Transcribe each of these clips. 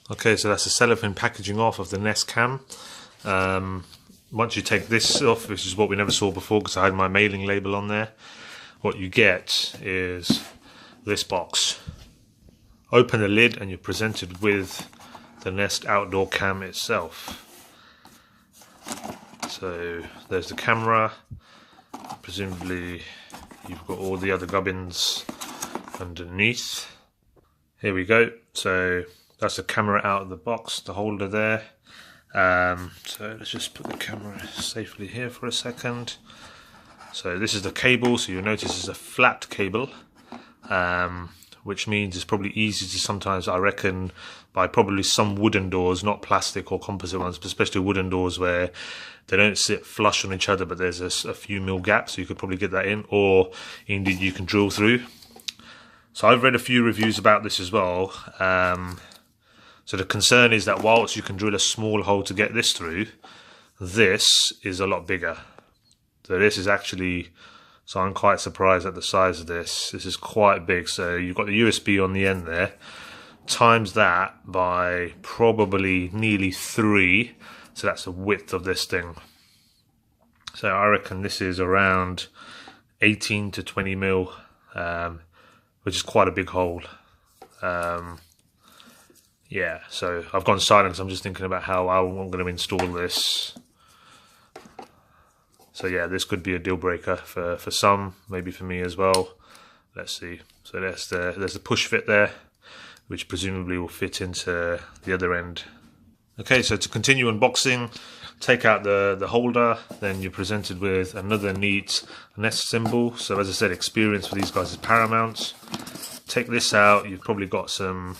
Okay, so that's the cellophane packaging off of the Nest Cam. Once you take this off, which is what we never saw before because I had my mailing label on there, what you get is this box. Open the lid and you're presented with the Nest Outdoor Cam itself. So there's the camera. Presumably you've got all the other gubbins underneath. Here we go. So that's the camera out of the box, the holder there. So let's just put the camera safely here for a second. So this is the cable, so you'll notice it's a flat cable, which means it's probably easy to sometimes, I reckon, buy probably some wooden doors, not plastic or composite ones, but especially wooden doors where they don't sit flush on each other, but there's a few mil gaps, so you could probably get that in, or indeed you can drill through. So I've read a few reviews about this as well. So the concern is that whilst you can drill a small hole to get this through, this is a lot bigger. So this is actually, so I'm quite surprised at the size of this. This is quite big. So you've got the USB on the end there, times that by probably nearly 3. So that's the width of this thing. So I reckon this is around 18 to 20 mil, which is quite a big hole. Yeah, so I've gone silent because I'm just thinking about how I'm going to install this. So yeah, this could be a deal breaker for some, maybe for me as well. Let's see. So there's the push fit there, which presumably will fit into the other end. Okay, so to continue unboxing, take out the holder, then you're presented with another neat Nest symbol. So as I said, experience for these guys is paramount. Take this out, you've probably got some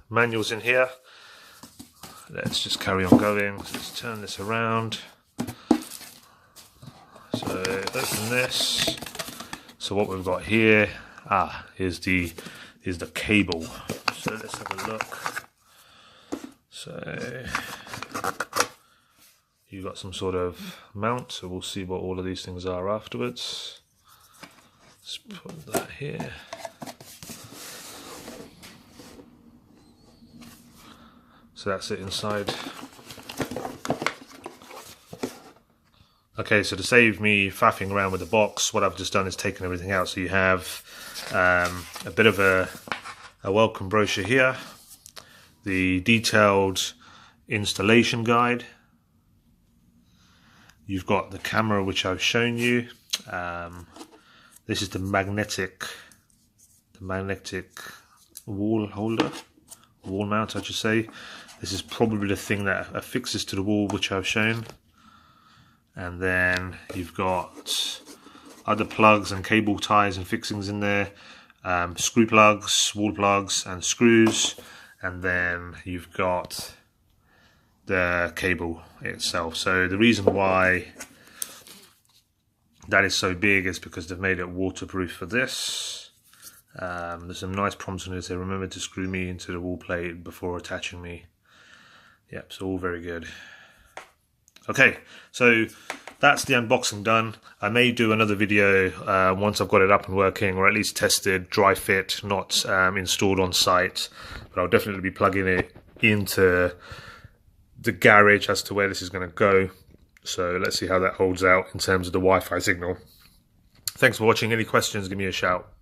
manuals in here. Let's just carry on going. Let's turn this around. So open this. So what we've got here, is the cable. So let's have a look. So you've got some sort of mount, so we'll see what all of these things are afterwards. Let's put that here. So that's it inside. Okay, so to save me faffing around with the box, what I've just done is taken everything out. So you have a bit of a welcome brochure here, the detailed installation guide. You've got the camera, which I've shown you. This is the magnetic wall holder, wall mount, I should say. This is probably the thing that affixes to the wall, which I've shown. And then you've got other plugs and cable ties and fixings in there, screw plugs, wall plugs and screws, and then you've got the cable itself. So the reason why that is so big is because they've made it waterproof for this. There's some nice prompts on it. They remember to screw me into the wall plate before attaching me. Yep, so all very good. Okay, so that's the unboxing done. I may do another video once I've got it up and working, or at least tested, dry fit, not installed on site. But I'll definitely be plugging it into the garage as to where this is going to go. So let's see how that holds out in terms of the Wi-Fi signal. Thanks for watching. Any questions, give me a shout.